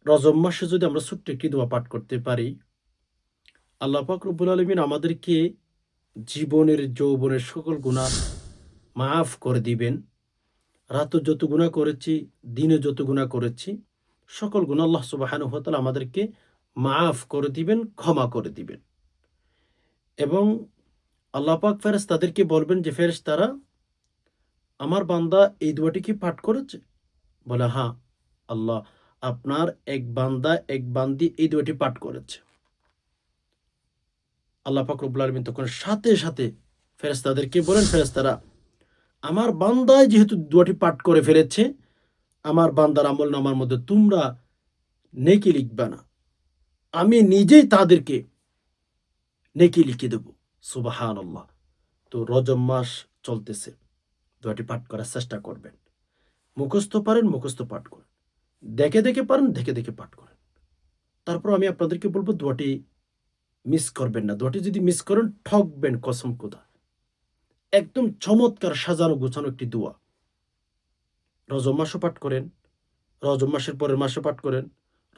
রজব মাসে যদি আমরা ছোট্ট একটি দোয়া পাঠ করতে পারি, আল্লাহ পাক রব্বুল আলামিন আমাদেরকে জীবনের যৌবনের সকল গুনাহ মাফ করে দিবেন। রাতে যত গুনাহ করেছি, দিনে যত গুনাহ করেছি, সকল গুনাহ আল্লাহ সুবহানাহু ওয়া তাআলা আমাদেরকে মাফ করে দিবেন, ক্ষমা করে দিবেন। এবং আল্লাহ পাক ফেরেশতাদেরকে বলবেন যে, ফেরেশতারা, আমার বান্দা এই দোয়াটি কি পাঠ করেছে? বলে, হ্যাঁ, আল্লাহ, আপনার এক বান্দা, এক বান্দি এই দোয়াটি পাঠ করেছে। আল্লাহ পাক রব্বুল আলামিন তখন সাথে সাথে ফেরেশতাদেরকে বলেন, ফেরেশতারা, আমার বান্দায় যেহেতু দোয়াটি পাঠ করে ফেলেছে, আমার বান্দার আমলনামার মধ্যে তোমরা নেকি লিখবা না, আমি নিজেই তাদেরকে নেকি লিখে দেব। সুবহানাল্লাহ। তো রজব মাস চলতেছে, দোয়াটি পাঠ করার চেষ্টা করবেন। মুখস্থ পারেন, মুখস্থ পাঠ করেন। দেখে দেখে পারেন, দেখে দেখে পাঠ করেন। তারপর আমি আপনাদেরকে বলবো, দোয়াটি মিস করবেন না। দোয়াটি যদি মিস করেন, ঠকবেন কসম খোদা। একদম চমৎকার সাজানো গোছানো একটি দোয়া। রজব মাসও পাঠ করেন, রজব মাসের পরের মাসে পাঠ করেন,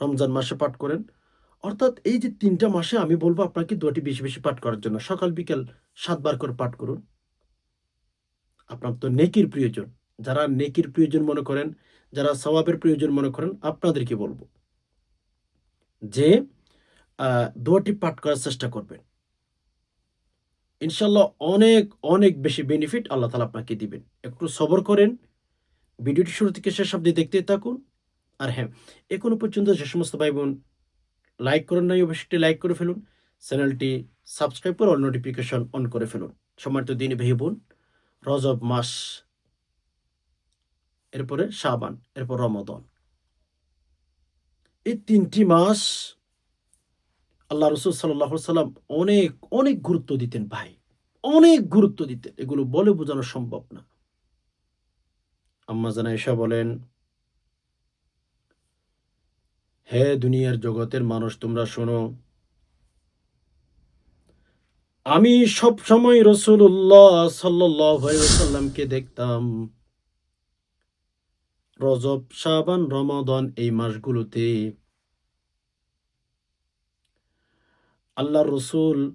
রমজান মাসে পাঠ করেন। অর্থাৎ এই যে ৩ টা মাসে আমি বলব আপনাকে দোয়াটি বেশি বেশি পাঠ করার জন্য। সকাল বিকেল ৭ বার করে পাঠ করুন। আপনার তো নেকির প্রয়োজন। যারা নেকির প্রয়োজন মনে করেন, যারা সওয়াবের প্রয়োজন মনে করেন, আপনাদেরকে বলব যে দোয়াটি পাঠ করার চেষ্টা করবেন। ইনশাআল্লাহ অনেক, অনেক বেশি বেনিফিট আল্লাহ তাআলা আপনাকে দিবেন। একটু সবর করেন। ভিডিওটি শুরু থেকে শেষ অবধি দেখতে থাকুন। আর হ্যাঁ, এখনো পর্যন্ত যে সমস্ত ভাই-বোন লাইক করেন নাই, অবশ্যই লাইক করে ফেলুন। চ্যানেলটি সাবস্ক্রাইব করে অল নোটিফিকেশন অন করে ফেলুন। সম্মানিত দিনী ভাই-বোন, রজব মাস, এরপরে শাবান, এরপর রমাদান। এই ৩ টি মাস আল্লাহ রাসূল সাল্লাল্লাহু আলাইহি সাল্লাম অনেক, অনেক গুরুত্ব দিতেন ভাই। অনেক গুরুত্ব দিতেন। এগুলো বলে বোঝানো সম্ভব না। আম্মা জান আয়েশা বলেন, হে দুনিয়ার জগতের মানুষ, তোমরা শোনো, আমি সবসময় রাসূলুল্লাহ সাল্লাল্লাহু আলাইহি ওয়াসাল্লামকে দেখতাম রজব, শাবান, রমাদান এই মাসগুলোতে আল্লাহর রাসূল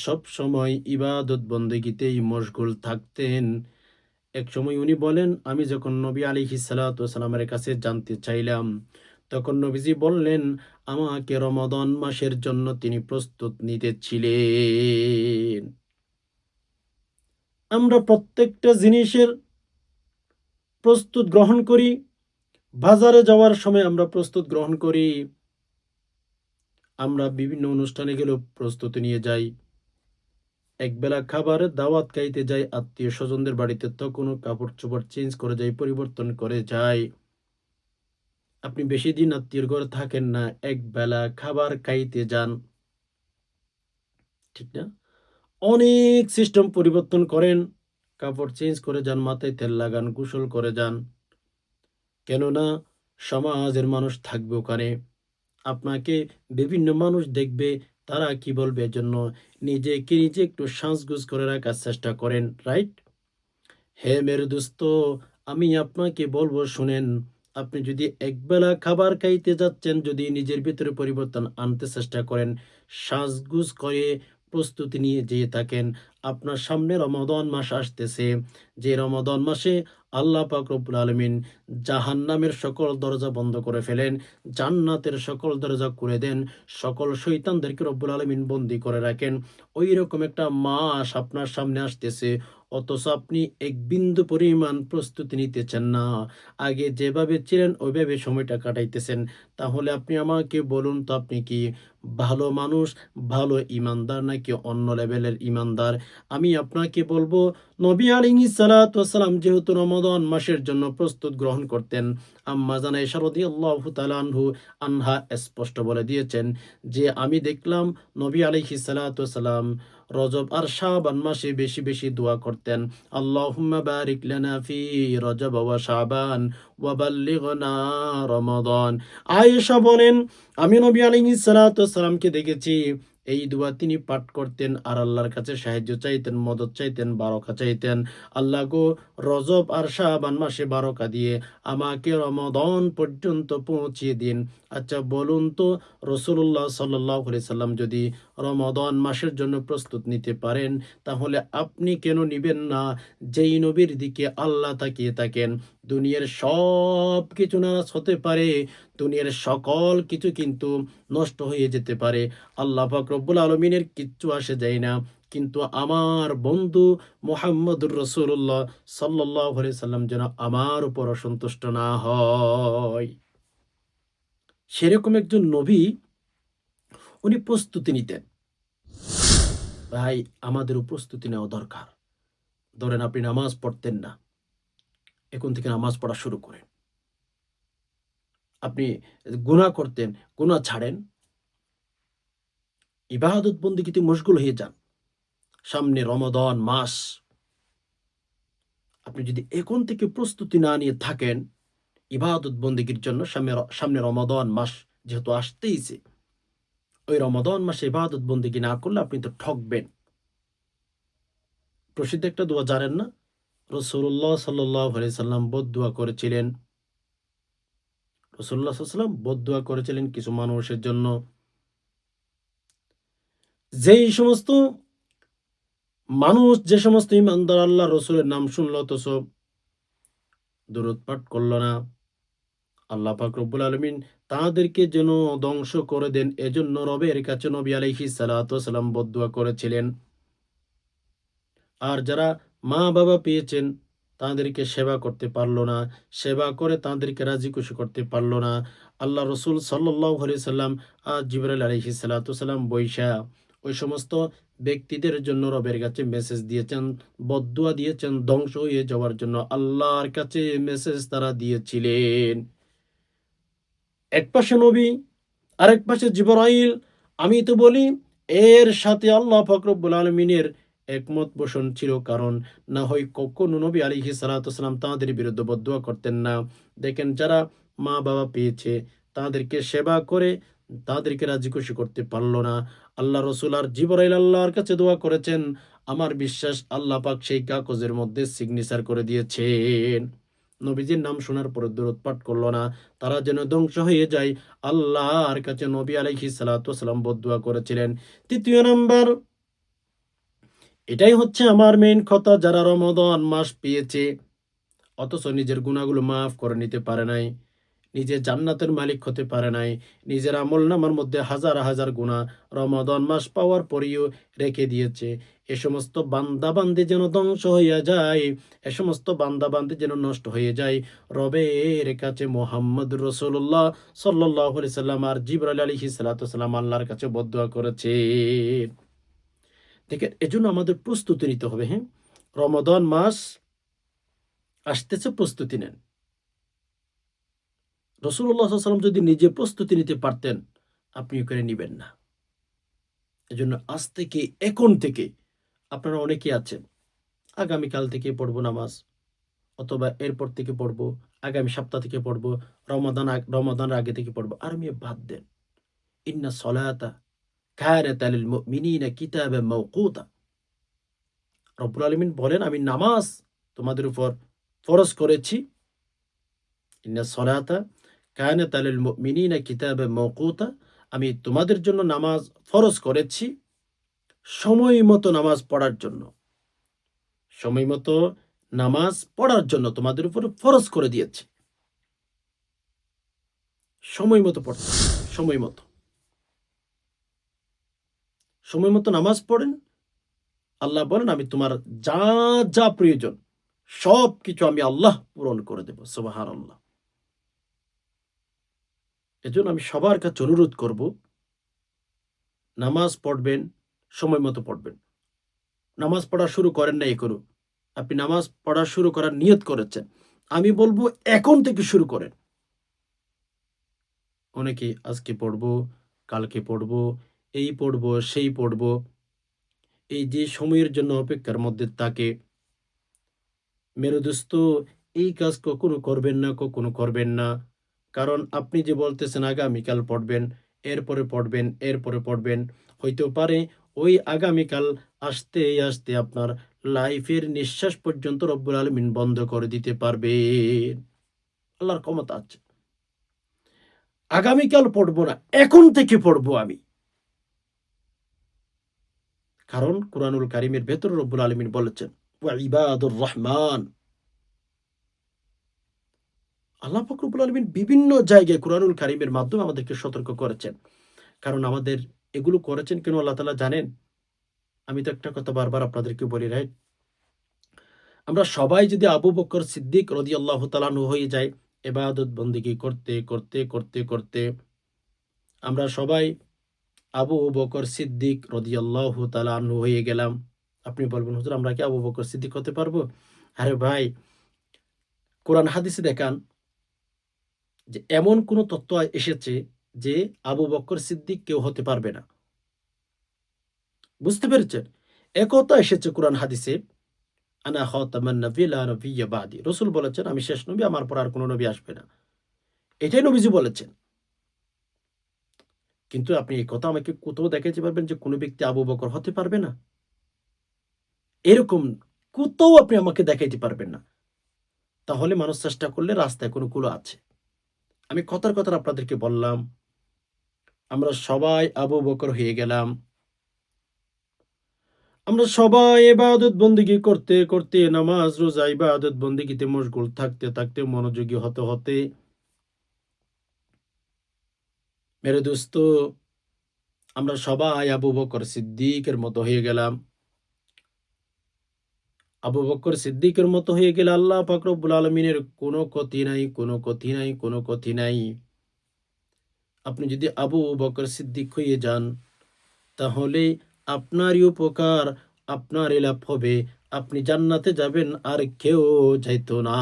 সবসময় ইবাদত বন্দেগীতেই মশগুল থাকতেন। একসময় উনি বলেন, আমি যখন নবী আলাইহিস সালাতু ওয়াস সালামের কাছে জানতে চাইলাম, তখন নবীজি বললেন, আমাকে রমাদান মাসের জন্য তিনি প্রস্তুত নিতেছিলেন। আমরা প্রত্যেকটা জিনিসের প্রস্তুত গ্রহণ করি। বাজারে যাওয়ার সময় আমরা প্রস্তুত গ্রহণ করি। আমরা বিভিন্ন অনুষ্ঠানে গেলেও প্রস্তুতি নিয়ে যাই। একবেলা খাবারের দাওয়াত খাইতে যাই আত্মীয়-স্বজনদের বাড়িতে, তখনও কাপড়-চোপড় চেঞ্জ করে যাই, পরিবর্তন করে যাই। আপনি বেশিদিন আত্মীয়র ঘরে থাকেন না, একবেলা খাবার খাইতে যান। ঠিক না? অনেক সিস্টেম পরিবর্তন করেন, কাপড় চেঞ্জ করে যান, মাথায় তেল লাগান, গোসল করে যান। কেননা সমাজের মানুষ থাকবে ওখানে। আপনাকে বিভিন্ন মানুষ দেখবে, তারা কি বলবে, এজন্য নিজেকে নিজে একটু সাজগোজ করে রাখার চেষ্টা করেন, রাইট? হে মেরে দোস্ত, আমি আপনাকে বলবো, শুনেন, আপনি যদি একবেলা খাবার খাইতে যাচ্ছেন, যদি নিজের ভিতরে পরিবর্তন আনতে চেষ্টা করেন, সাজগোজ করে প্রস্তুতি নিয়ে যেয়ে থাকেন, আপনার সামনে রমাদান মাস আসতেছে, যে রমাদান মাসে আল্লাহ পাক রব্বুল আলামিন জাহান্নামের সকল দরজা বন্ধ করে ফেলেন, জান্নাতের সকল দরজা খুলে দেন, সকল শয়তানদেরকে রব্বুল আলামিন বন্দী করে রাখেন। ওইরকম একটা মাস আপনার সামনে আসতেছে, অথচ আপনি এক বিন্দু পরিমাণ প্রস্তুতি নিতেছেন না। আগে যেভাবে ছিলেন ওইভাবে সময়টা কাটাইতেছেন। তাহলে আপনি আমাকে বলুন তো, আপনি কি ভালো মানুষ, ভালো ঈমানদার নাকি অন্য লেভেলের ঈমানদার? আমি আপনাকে বলবো, নবী আলাইহিস সালাতু ওয়াস সালাম যেহেতু রমাদান মাসের জন্য প্রস্তুত গ্রহণ করতেন, আম্মা জান আয়েশা রাদিয়াল্লাহু তাআলা আনহা স্পষ্ট বলে দিয়েছেন যে, আমি দেখলাম নবী আলাইহিস সালাতু ওয়াস সালাম রজব আর শাবান মাসে বেশি বেশি দোয়া করতেন। আল্লাহুম্মা বারিক লানা ফি রজব ওয়া শাবান ওয়া বাল্লিগনা রমাদান। আয়েশা বলেন, আমি নবী আলাইহিস সালাতু ওয়াস সালামকে দেখেছি এই দোয়া তিনি পাঠ করতেন আর আল্লাহর কাছে সাহায্য চাইতেন, মদত চাইতেন, বারাকা চাইতেন। আল্লাহ গো, রজব আর শাবান মাসে বারাকা দিয়ে আমাকে রমাদান পর্যন্ত পৌঁছিয়ে দিন। আচ্ছা বলুন তো, রাসূলুল্লাহ সাল্লাল্লাহু আলাইহি সাল্লাম যদি রমাদান মাসের জন্য প্রস্তুত নিতে পারেন, তাহলে আপনি কেন নিবেন না? যেই নবীর দিকে আল্লাহ তাকিয়ে থাকেন, দুনিয়ার সব কিছু নাশ হতে পারে, দুনিয়ার সকল কিছু কিন্তু নষ্ট হয়ে যেতে পারে, আল্লাহ পাক রব্বুল আলমিনের কিচ্ছু আসে যায় না। কিন্তু আমার বন্ধু মুহাম্মদুর রাসূলুল্লাহ সাল্লাল্লাহু আলাইহি সাল্লাম যেন আমার উপর অসন্তুষ্ট না হয়। সেরকম একজন নবী, উনি প্রস্তুতি নিতেন। ভাই, আমাদেরও প্রস্তুতি নেওয়া দরকার। ধরেন আপনি নামাজ পড়তেন না, এখন থেকে নামাজ পড়া শুরু করেন। আপনি গুনাহ করতেন, গুনাহ ছাড়েন। ইবাদত বন্দেগীতে মশগুল হয়ে যান। সামনে রমাদান মাস, আপনি যদি এখন থেকে প্রস্তুতি না নিয়ে থাকেন ইবাদত বন্দেগীর জন্য, সামনে রমাদান মাস যেহেতু আসতেইছে, ওই রমাদান মাসে ইবাদত বন্দেগী না করলে আপনি তো ঠকবেন। প্রসিদ্ধ একটা দোয়া জানেন না? রাসূলুল্লাহ সাল্লাল্লাহু আলাইহি সাল্লাম বদদুয়া করেছিলেন। রাসূলুল্লাহ সাল্লাল্লাহু আলাইহি ওয়াসাল্লাম বদদুয়া করেছিলেন কিছু মানুষের জন্য, যেই সমস্ত মানুষ, যে সমস্ত ইমানদার আল্লাহ রসুলের নাম শুনলো অথচ দরুদ পাঠ করলো না, আল্লাহ পাক রব্বুল আলামিন তাদেরকে যেন ধ্বংস করে দেন, এজন্য রবের কাছে নবী আলাইহিস সালাতু ওয়াস সালাম বদদুয়া করেছিলেন। আর যারা মা বাবা পেয়েছেন, তাদেরকে সেবা করতে পারলো না, সেবা করে তাদেরকে রাজি খুশি করতে পারলো না, আল্লাহ রসুল সাল্লাল্লাহু আলাইহি সাল্লাম আর জিবরাইল আলাইহিস সালাতু ওয়াস সালাম বৈশা ওই সমস্ত ব্যক্তিদের জন্য রবের কাছে মেসেজ দিয়েছেন, বদদুয়া দিয়েছেন ধ্বংস হয়ে যাওয়ার জন্য। আল্লাহর কাছে মেসেজ তারা দিয়েছিলেন। এক পাশে নবী, আরেক পাশে জিবরাইল। আমি তো বলি এর সাথে আল্লাহ পাক রব্বুল আলামিনের একমত পোষণ ছিল, কারণ না হয় কখনো নবী আলাইহিস সালাতু ওয়াস সালাম তাদের বিরুদ্ধে বদদুয়া করতেন না। দেখেন, যারা মা বাবা পেয়েছে তাদেরকে সেবা করে তাদেরকে রাজি খুশি করতে পারলো না, আল্লাহ রসুল আর জিবরাইল আল্লাহর কাছে দোয়া করেছেন, আমার বিশ্বাস আল্লাহ পাক সেই কাগজের মধ্যে সিগনেচার করে দিয়েছেন। নবীজির নাম শোনার পরে দরুদ পাঠ করলো না, তারা যেন ধ্বংস হয়ে যায়, আল্লাহর কাছে নবী আলাইহিস সালাতু ওয়াস সালাম বদদুয়া করেছিলেন। তৃতীয় নাম্বার, এটাই হচ্ছে আমার মেইন কথা, যারা রমাদান মাস পেয়েছে অথচ নিজের গুনাহগুলো মাফ করে নিতে পারে নাই, নিজে জান্নাতের মালিক হতে পারে নাই, নিজের আমলনামার মধ্যে হাজার হাজার গুনাহ রমাদান মাস পাওয়ার পরেও রেখে দিয়েছে, এ সমস্ত বান্দাবান্দি যেন ধ্বংস হইয়া যায়, এ সমস্ত বান্দাবান্দি যেন নষ্ট হয়ে যায়, রবের কাছে মুহাম্মদুর রাসূলুল্লাহ সাল্লাল্লাহু আলাইহি সাল্লাম আর জিবরাইল আলাইহিস সালাতু ওয়াস সালাম আল্লাহর কাছে বদদুয়া করেছে। দেখেন, এজন্য আমাদের প্রস্তুতি নিতে হবে। হ্যাঁ, রমাদান মাস আসতেছে, প্রস্তুতি নেন। রাসূলুল্লাহ সাল্লাল্লাহু আলাইহি ওয়াসাল্লাম যদি নিজে প্রস্তুতি নিতে পারতেন, আপনি করে নিবেন না। এজন্য আজ থেকে, এখন থেকে আপনারা অনেকে আছেন, আগামীকাল থেকে পড়বো নামাজ, অথবা এরপর থেকে পড়বো, আগামী সপ্তাহ থেকে পড়বো, রমাদানের আগে থেকে পড়বো। আর মেয়ে বাদ দেন। ইন্না সলাতা কানাত লিল মুমিনিনা কিতাবান মাওকুতা। রব্বুল আলামিন বলেন, আমি নামাজ তোমাদের উপর ফরজ করেছি। ইন্না সলাতা কানাত লিল মুমিনিনা কিতাবান মাওকুতা। আমি তোমাদের জন্য নামাজ ফরজ করেছি সময় মতো নামাজ পড়ার জন্য। সময় মতো নামাজ পড়ার জন্য তোমাদের উপরে ফরজ করে দিয়েছি। সময় মতো পড়তে হবে, সময় মতো। সময় মতো নামাজ পড়েন। আল্লাহ বলেন, আমি তোমার যা যা প্রয়োজন সবকিছু আমি আল্লাহ পূরণ করে দেব। সুবহানাল্লাহ। এজন্য আমি সবার কাছে অনুরোধ করব, নামাজ পড়বেন, সময় মতো পড়বেন। নামাজ পড়া শুরু করেন না এখনো, আপনি নামাজ পড়া শুরু করার নিয়ত করেছেন, আমি বলবো এখন থেকে শুরু করেন। অনেকে আজকে পড়বো, কালকে পড়বো, এই পড়বো, সেই পড়বো, এই যে সময়ের জন্য অপেক্ষার মধ্যে থাকে, মেরে দোস্ত, এই কাজ কখনো করবেন না, কখনো করবেন না। কারণ আপনি যে বলতেছেন আগামীকাল পড়বেন, এরপরে পড়বেন, এরপরে পড়বেন, হইতেও পারে ওই আগামীকাল আসতে আসতে আপনার লাইফের নিঃশ্বাস পর্যন্ত রব্বুল আলামিন বন্ধ করে দিতে পারবে। আল্লাহর ক্ষমতা আছে। আগামীকাল পড়বো না, এখন থেকে পড়বো আমি। কারণ কুরআনুল কারীমের ভেতরে রব্বুল আলামিন বলেছেন, ওয়া ইবাদুর রহমান। আল্লাহ পাক রব্বুল আলামিন বিভিন্ন জায়গায় কুরআনুল কারীমের মাধ্যমে আমাদেরকে সতর্ক করেছেন। কারণ আমাদের এগুলো করেছেন কেন আল্লাহ তাআলা জানেন? আমি তো একটা কথা বারবার আপনাদেরকে বলি, রাইট? আমরা সবাই যদি আবু বকর সিদ্দিক রাদিয়াল্লাহু তাআলা আনহু হয়ে যাই, ইবাদত বন্দেগী করতে, করতে, করতে, করতে আমরা সবাই আবু বকর সিদ্দিক রাদিয়াল্লাহু তাআলা আনহু হয়ে গেলাম। আপনি বলবেন, হুজুর আমরা কি আবু বকর সিদ্দিক হতে পারবো? আরে ভাই, কোরআন হাদিসে দেখান যে এমন কোন তথ্য এসেছে যে আবু বকর সিদ্দিক কেউ হতে পারবে না। বুঝতে পেরেছেন? একথা এসেছে কোরআন হাদিসে, আনা খাতামান নবী লা নবিয়্যা বাদি। রাসূল বলেছেন আমি শেষ নবী, আমার পর আর কোন নবী আসবে না। এটাই নবীজি বলেছেন। কিন্তু আপনি এই কথা আমাকে কোথাও দেখাইতে পারবেন যে কোন ব্যক্তি আবু বকর হতে পারবে না? এরকম কোথাও আপনি আমাকে দেখাইতে পারবেন না। তাহলে মানুষ চেষ্টা করলে রাস্তায় কোনো কুলো আছে। আমি কথার কথা আপনাদেরকে বললাম, আমরা সবাই আবু বকর হয়ে গেলাম। আমরা সবাই ইবাদত বন্দেগী করতে, করতে নামাজ, রোজা, ইবাদত বন্দেগীতে মশগুল থাকতে, থাকতে মনোযোগী হতে, হতে মেরে দোস্ত আমরা সবাই আবু বকর সিদ্দিকের মতো হয়ে গেলাম। আবু বকর সিদ্দিকের মতো হয়ে গেলে আল্লাহ পাক রব্বুল আলামিনের কোনো ক্ষতি নাই, কোনো ক্ষতি নাই, কোনো ক্ষতি নাই। আপনি যদি আবু বকর সিদ্দিক হয়ে যান, তাহলে আপনারই উপকার, আপনারই লাভ হবে। আপনি জান্নাতে যাবেন, আর কেউ যাইতো না।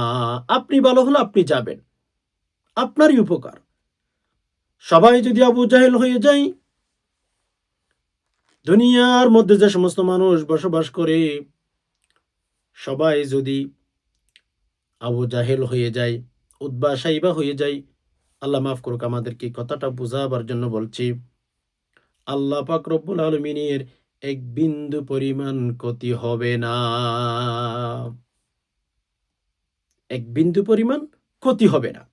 আপনি ভালো হলে আপনি যাবেন, আপনারই উপকার। সবাই যদি আবু জাহেল হয়ে যায়, দুনিয়ার মধ্যে যে সমস্ত মানুষ বসবাস করে, সবাই যদি আবু জাহেল হয়ে যায়, উতবা সাইবা হয়ে যায়, আল্লাহ মাফ করুক আমাদেরকে, কথাটা বুঝাবার জন্য বলছি। আল্লাহ পাক রব্বুল আলামিনের এক বিন্দু পরিমাণ ক্ষতি হবে না। এক বিন্দু পরিমাণ ক্ষতি হবে না।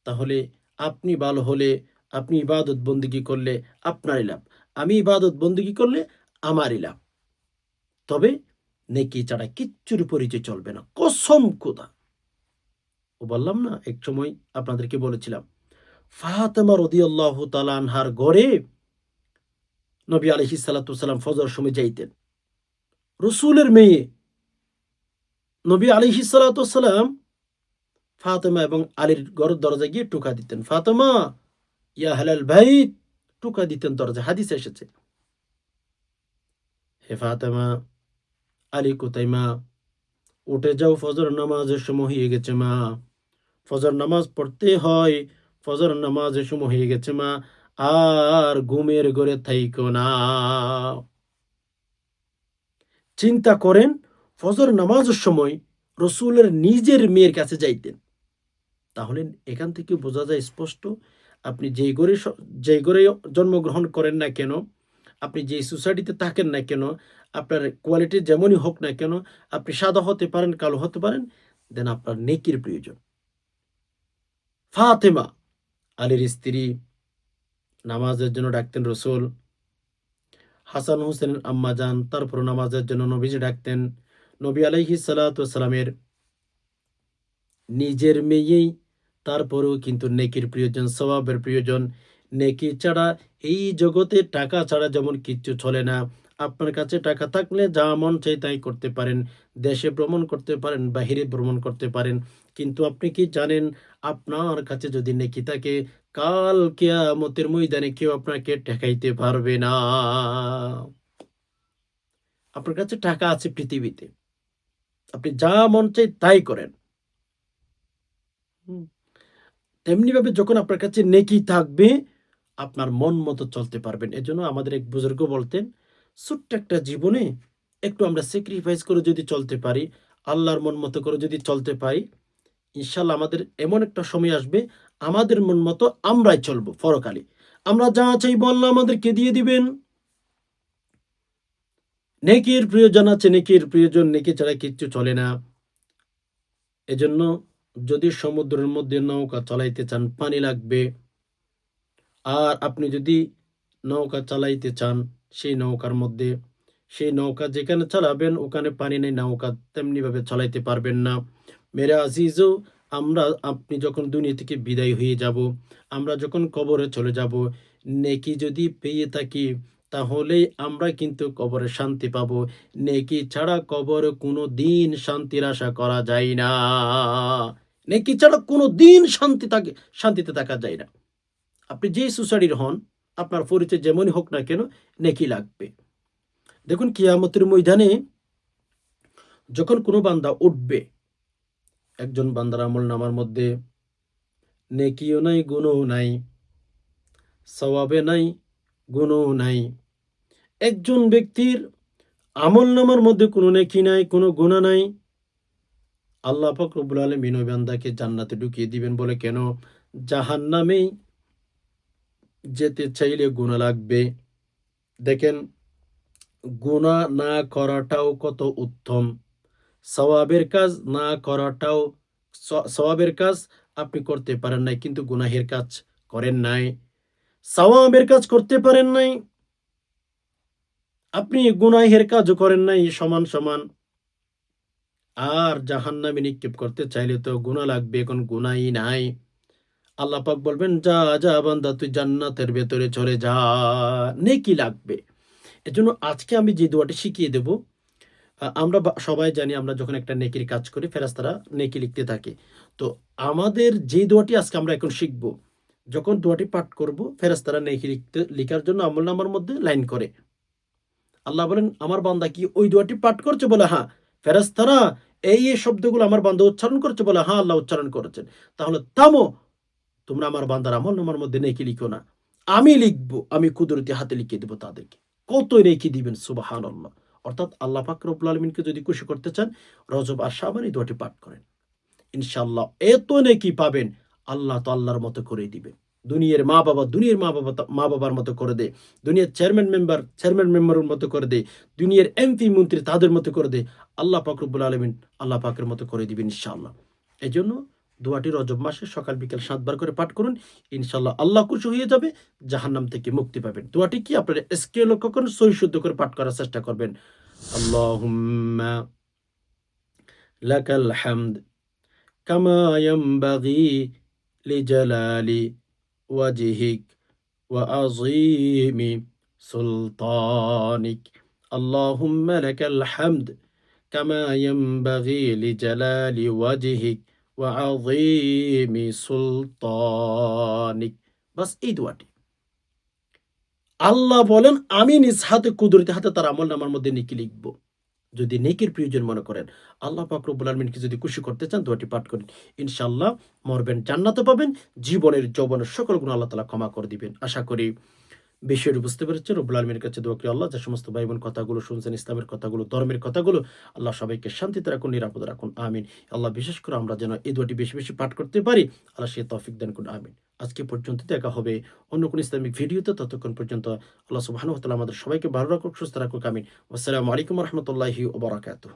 তাহলে আপনি ভালো হলে, আপনি ইবাদত বন্দেগী করলে আপনারই লাভ। আমি ইবাদত বন্দেগী করলে আমারই লাভ। তবে নেকি ছাড়া কিচ্ছুর পরিচয় চলবে না। কসম খোদা। ও বললাম না, এক সময় আপনাদেরকে বলেছিলাম, ফাতেমা রাদিয়াল্লাহু তাআলা আনহার ঘরে নবী আলাইহিস সালাতু ওয়াসালাম ফজর সময় যাইতেন। রাসূলের মেয়ে নবী আলাইহিস সালাতু ওয়াসালাম ফাতেমা এবং আলীর ঘরের দরজায় গিয়ে টোকা দিতেন। ফাতেমা ইয়া আহলাল বাইত, টোকা দিতেন দরজায়। হাদিসে এসেছে, হে ফাতেমা, আলী কোথায় মা? উঠে যাও, ফজর নামাজের সময় হয়ে গেছে মা। ফজর নামাজ পড়তে হয়, ফজর নামাজের সময় হয়ে গেছে মা। আর ঘুমের ঘরে থাইকো না। চিন্তা করেন, ফজর নামাজের সময় রসুলের নিজের মেয়ের কাছে যাইতেন। তাহলে এখান থেকে বোঝা যায় স্পষ্ট, আপনি যেই ঘরে জন্মগ্রহণ করেন না কেন, আপনি যেই সোসাইটিতে থাকেন না কেন, আপনার কোয়ালিটি যেমনই হোক না কেন, আপনি সাদা হতে পারেন, কালো হতে পারেন, দেন আপনার নেকির প্রয়োজন। ফাতেমা আলীর স্ত্রী, নামাজের জন্য ডাকতেন রসুল। হাসান হোসেনের আম্মা যান, তারপর নামাজের জন্য নবীজি ডাকতেন। নবী আলাইহিস সালাতু ওয়াসসালামের নিজের মেয়েই, তারপরেও কিন্তু নেকির প্রয়োজন, সওয়াবের প্রয়োজন। নেকি ছাড়া এই জগতে, টাকা ছাড়া যেমন কিচ্ছু চলে না। আপনার কাছে টাকা থাকলে যা মন চাই তাই করতে পারেন। দেশে ভ্রমণ করতে পারেন, বাহিরে ভ্রমণ করতে পারেন। কিন্তু আপনি কি জানেন, আপনার কাছে যদি নেকি থাকে, কাল কিয়ামতের ময়দানে কেউ আপনাকে ঠেকাইতে পারবে না। আপনার কাছে টাকা আছে পৃথিবীতে, আপনি যা মন চাই তাই করেন। হুম। তেমনিভাবে যখন আপনার কাছে নেকি থাকবে, আপনার মন মতো চলতে পারবেন। এজন্য আমাদের এক বুজুর্গ বলতেন, ছোট্ট একটা জীবনে একটু আমরা স্যাক্রিফাইস করে যদি চলতে পারি, আল্লাহর মন মতো করে যদি চলতে পারি, ইনশাআল্লাহ আমাদের এমন একটা সময় আসবে, আমাদের মন মতো আমরাই চলবো পরকালে। আমরা যা চাইবো আল্লাহ আমাদেরকে দিয়ে দিবেন। নেকির প্রয়োজন আছে, নেকির প্রয়োজন, নেকি ছাড়া কিচ্ছু চলে না। এজন্য যদি সমুদ্রের মধ্যে নৌকা চালাইতে চান পানি লাগবে। আর আপনি যদি নৌকা চালাইতে চান সেই নৌকার মধ্যে, সেই নৌকা যেখানে চালাবেন ওখানে পানি নেই, নৌকা তেমনি ভাবে চালাইতে পারবেন না। মেরে আজিজও, আপনি যখন দুনিয়া থেকে বিদায় হয়ে যাব, আমরা যখন কবরে চলে যাব, নেকি যদি পেয়ে থাকি তাহলে আমরা কিন্তু কবরে শান্তি পাবো। নেকি ছাড়া কবরে কোনো দিন শান্তির আশা করা যায় না। নেকি ছাড়া কোনো দিন শান্তিতে থাকা যায় না। আপনি যেই সোসাইটির হন, আপনার পরিচয় যেমনই হোক না কেন, নেকি লাগবে। দেখুন কিয়ামতের ময়দানে যখন কোনো বান্দা উঠবে, একজন বান্দার আমলনামার মধ্যে নেকিও নাই, গুণও নাই, সওয়াবে নাই, গুণও নাই। একজন ব্যক্তির আমলনামার মধ্যে কোনো নেকি নাই, কোনো গুনাহ নাই। আল্লাহ পাক রব্বুল আলামিন ওই বান্দাকে জান্নাতে ঢুকিয়ে দিবেন। বলে কেন? জাহান্নামেই যেতে চাইলে গুনাহ লাগবে। দেখেন, গুনাহ না করাটাও কত উত্তম। সওয়াবের কাজ না করাটাও, সওয়াবের কাজ আপনি করতে পারেন নাই কিন্তু গুনাহের কাজ করেন নাই। সওয়াবের কাজ করতে পারেন নাই, আপনি গুনাহের কাজও করেন নাই, সমান সমান। আর জাহান্নামে নিক্ষেপ করতে চাইলে তো গুনাহ লাগবে, এখন গুনাহই নাই। আল্লাহ পাক বলবেন, যা যা বান্দা তুই জান্নাতের ভেতরে চলে যা, নেকি লাগবে। এজন্য আজকে আমি যে দোয়াটি শিখিয়ে দেব, আমরা সবাই জানি আমরা যখন একটা নেকির কাজ করি ফেরেশতারা নেকি লিখতে থাকে। তো আমাদের যে দোয়াটি আজকে আমরা এখন শিখব, যখন দোয়াটি পাঠ করব ফেরেশতারা নেকি লিখার জন্য আমলনামার মধ্যে লাইন করে। আল্লাহ বলেন, আমার বান্দা কি ওই দোয়াটি পাঠ করছে? বলে হ্যাঁ। ফেরেশতারা এই শব্দগুলো আমার বান্দা উচ্চারণ করছে? বলে হ্যাঁ, আল্লাহ উচ্চারণ করেছেন। তাহলে থামো, তোমরা আমার বান্দার আমলনামার মধ্যে নেকি লিখো না, আমি লিখবো, আমি কুদরতি হাতে লিখে দেবো তাদেরকে। কত নেকি দিবেন, সুবহানাল্লাহ। অর্থাৎ আল্লাহ পাক রব্বুল আলামিনকে যদি খুশি করতে চান, রজব আর শাবান এই দোয়াটি পাঠ করেন, ইনশাআল্লাহ এত নেকি পাবেন, আল্লাহ তো আল্লাহর মতো করে দিবেন। দুনিয়ার মা বাবা মা বাবার মতো করে দেয়, দুনিয়ার চেয়ারম্যান মেম্বারের মতো করে দেয়, দুনিয়ার এমপি মন্ত্রী তাদের মতো করে দেয়। আল্লাহ পাক রব্বুল আলামিন আল্লাহ পাকের মতো করে দিবেন ইনশাআল্লাহ। এই জন্য দোয়াটি রজব মাসে সকাল বিকেল 7 বার করে পাঠ করুন, ইনশাআল্লাহ আল্লাহ খুশি হয়ে যাবে, জাহান্নাম থেকে মুক্তি পাবেন। দোয়াটি কি আপনারা স্কেল লক্ষ্য করুন, সহি শুদ্ধ করে পাঠ করার চেষ্টা করবেন। আল্লাহুম্মা লাকাল হামদ কামা ইয়ানবাগি লিজালালি ওয়াজহিক ওয়া আযীমি সুলতানিক। আল্লাহুম্মা লাকাল হামদ কামা ইয়ানবাগি লিজালালি ওয়াজহিক ওয়া আযীমি সুলতানিক। বাস এই দোয়াটি। আল্লাহ বলেন, আমি নিজ হাতে কুদরতি হাতে তার আমলনামার মধ্যে নেকি লিখব। যদি নেকির প্রয়োজন মনে করেন, আল্লাহ পাক রব্বুল আলামিনকে যদি খুশি করতে চান, দোয়াটি পাঠ করেন। ইনশাআল্লাহ মরবেন, জান্নাতে পাবেন, জীবনের যৌবনের সকল গুনাহ আল্লাহ তাআলা ক্ষমা করে দিবেন। আশা করি বিষয়টি বুঝতে পেরেছেন। রব্বুল আলামিনের কাছে দোয়া করি, আল্লাহ যে সমস্ত ভাই বোন কথাগুলো শুনছেন, ইসলামের কথাগুলো, ধর্মের কথাগুলো, আল্লাহ সবাইকে শান্তিতে রাখুন, নিরাপদে রাখুন, আমিন। আল্লাহ বিশেষ করে আমরা যেন এই দোয়াটি বেশি বেশি পাঠ করতে পারি, আল্লাহ সে তৌফিক দান করুন, আমিন। আজকে পর্যন্ত দেখা হবে অন্য কোনো ইসলামিক ভিডিওতে। ততক্ষণ পর্যন্ত আল্লাহ সুবহানাহু ওয়া তাআলা আমাদের সবাইকে ভালো রাখুক, সুস্থ রাখুক, আমিন। আসসালামু আলাইকুম ওয়া রাহমাতুল্লাহি ওয়া বারাকাতুহু।